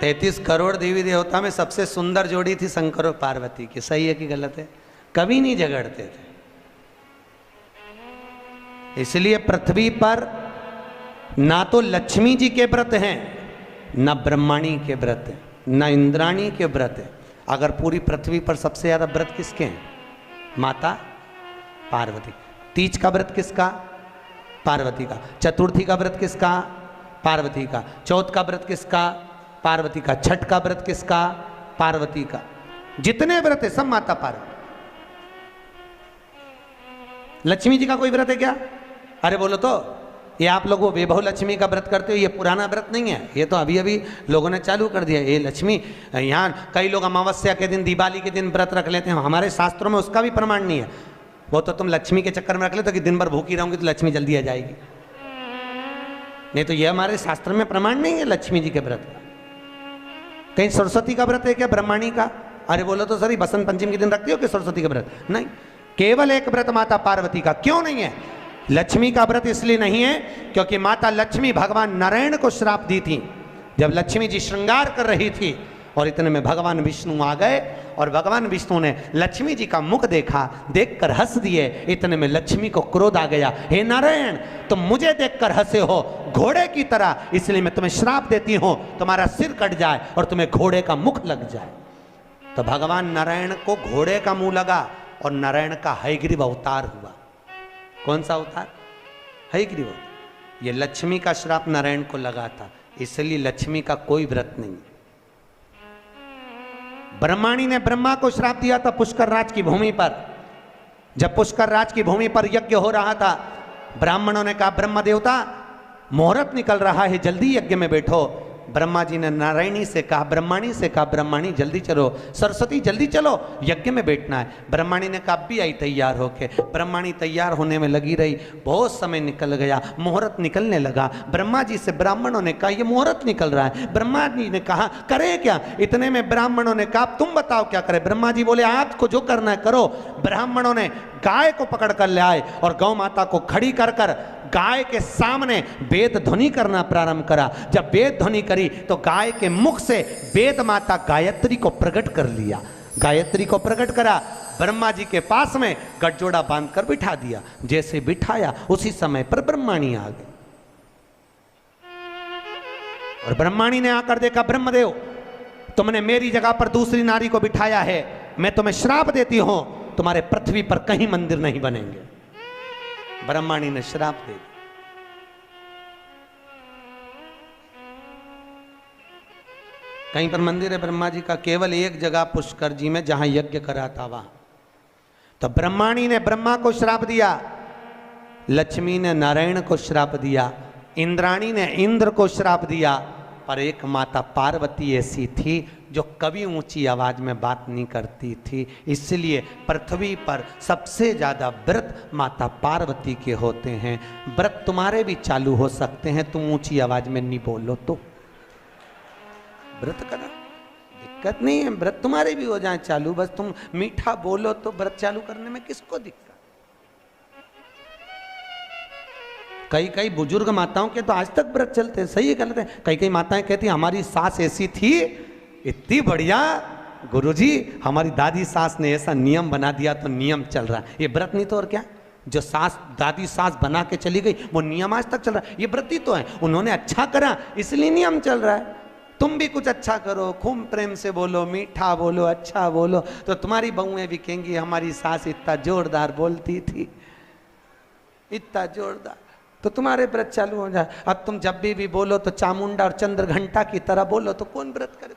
33 करोड़ देवी देवता में सबसे सुंदर जोड़ी थी शंकर और पार्वती की। सही है कि गलत है? कभी नहीं झगड़ते थे। इसलिए पृथ्वी पर ना तो लक्ष्मी जी के व्रत हैं, ना ब्रह्माणी के व्रत हैं, ना इंद्राणी के व्रत हैं। अगर पूरी पृथ्वी पर सबसे ज्यादा व्रत किसके हैं? माता पार्वती। तीज का व्रत किसका? पार्वती का। चतुर्थी का व्रत किसका? पार्वती का। चौथ का व्रत किसका? पार्वती का। छठ का व्रत किसका? पार्वती का। जितने व्रत है सब माता पार्वती। लक्ष्मी जी का कोई व्रत है क्या? अरे बोलो तो, ये आप लोग वो वैभव लक्ष्मी का व्रत करते हो, ये पुराना व्रत नहीं है, ये तो अभी अभी लोगों ने चालू कर दिया। ये लक्ष्मी, यहाँ कई लोग अमावस्या के दिन, दिवाली के दिन व्रत रख लेते हैं, हमारे शास्त्रों में उसका भी प्रमाण नहीं है। वो तो तुम लक्ष्मी के चक्कर में रख लेते हो कि दिन भर भूखी रहूंगी तो लक्ष्मी जल्दी आ जाएगी। नहीं तो ये हमारे शास्त्र में प्रमाण नहीं है लक्ष्मी जी के व्रत का। कहीं सरस्वती का व्रत है क्या? ब्रह्माणी का? अरे बोलो तो सर, बसंत पंचमी के दिन रखती हो कि सरस्वती का व्रत? नहीं, केवल एक व्रत माता पार्वती का। क्यों नहीं है? लक्ष्मी का व्रत इसलिए नहीं है क्योंकि माता लक्ष्मी भगवान नारायण को श्राप दी थी। जब लक्ष्मी जी श्रृंगार कर रही थी और इतने में भगवान विष्णु आ गए और भगवान विष्णु ने लक्ष्मी जी का मुख देखा, देखकर हंस दिए। इतने में लक्ष्मी को क्रोध आ गया, हे नारायण तुम मुझे देखकर हंसे हो घोड़े की तरह, इसलिए मैं तुम्हें श्राप देती हूं, तुम्हारा सिर कट जाए और तुम्हें घोड़े का मुख लग जाए। तो भगवान नारायण को घोड़े का मुंह लगा और नारायण का हयग्रीव अवतार हुआ। कौन सा अवतार? हयग्रीव अवतार। ये लक्ष्मी का श्राप नारायण को लगा था, इसलिए लक्ष्मी का कोई व्रत नहीं। ब्रह्माणी ने ब्रह्मा को श्राप दिया था पुष्कर राज की भूमि पर। जब पुष्कर राज की भूमि पर यज्ञ हो रहा था, ब्राह्मणों ने कहा ब्रह्म देवता मुहूर्त निकल रहा है, जल्दी यज्ञ में बैठो। ब्रह्मा जी ने नारायणी से कहा, ब्रह्माणी से कहा, ब्रह्माणी जल्दी चलो, सरस्वती जल्दी चलो, यज्ञ में बैठना है। ब्रह्माणी ने कहा भी आई तैयार होके। ब्रह्माणी तैयार होने में लगी रही, बहुत समय निकल गया, मुहूर्त निकलने लगा। ब्रह्मा जी से ब्राह्मणों ने कहा ये मुहूर्त निकल रहा है। ब्रह्मा जी ने कहा करे क्या? इतने में ब्राह्मणों ने कहा तुम बताओ क्या करे? ब्रह्मा जी बोले आपको जो करना है करो। ब्राह्मणों ने गाय को पकड़ कर ले आए और गौ माता को खड़ी कर कर गाय के सामने वेद ध्वनि करना प्रारंभ करा। जब वेद ध्वनि करी तो गाय के मुख से वेद माता गायत्री को प्रकट कर लिया। गायत्री को प्रकट करा, ब्रह्मा जी के पास में गठजोड़ा बांधकर बिठा दिया। जैसे बिठाया उसी समय पर ब्रह्माणी आ गई और ब्रह्माणी ने आकर देखा ब्रह्मदेव तुमने मेरी जगह पर दूसरी नारी को बिठाया है, मैं तुम्हें श्राप देती हूं, तुम्हारे पृथ्वी पर कहीं मंदिर नहीं बनेंगे। ब्रह्माणी ने श्राप दे दिया। कहीं पर मंदिर है ब्रह्मा जी का? केवल एक जगह पुष्कर जी में, जहां यज्ञ करा था वहां। तो ब्रह्माणी ने ब्रह्मा को श्राप दिया, लक्ष्मी ने नारायण को श्राप दिया, इंद्राणी ने इंद्र को श्राप दिया, पर एक माता पार्वती ऐसी थी जो कभी ऊंची आवाज में बात नहीं करती थी। इसलिए पृथ्वी पर सबसे ज्यादा व्रत माता पार्वती के होते हैं। व्रत तुम्हारे भी चालू हो सकते हैं, तुम ऊंची आवाज में नहीं बोलो तो। व्रत करा, दिक्कत नहीं है, व्रत तुम्हारे भी हो जाए चालू, बस तुम मीठा बोलो तो व्रत चालू करने में किसको दिक्कत। कई कई बुजुर्ग माताओं के तो आज तक व्रत चलते हैं। सही है गलत है? कई कई माताएं कहती हमारी सास ऐसी थी, इतनी बढ़िया गुरुजी, हमारी दादी सास ने ऐसा नियम बना दिया तो नियम चल रहा है। ये व्रत नहीं तो और क्या? जो सास दादी सास बना के चली गई वो नियम आज तक चल रहा है। ये व्रत ही तो है, उन्होंने अच्छा करा इसलिए नियम चल रहा है। तुम भी कुछ अच्छा करो, खूब प्रेम से बोलो, मीठा बोलो, अच्छा बोलो, तो तुम्हारी बहुएं भी कहेंगी हमारी सास इतना जोरदार बोलती थी, इतना जोरदार, तो तुम्हारे व्रत चालू हो जाए। अब तुम जब भी बोलो तो चामुंडा और चंद्र घंटा की तरह बोलो तो कौन व्रत करे?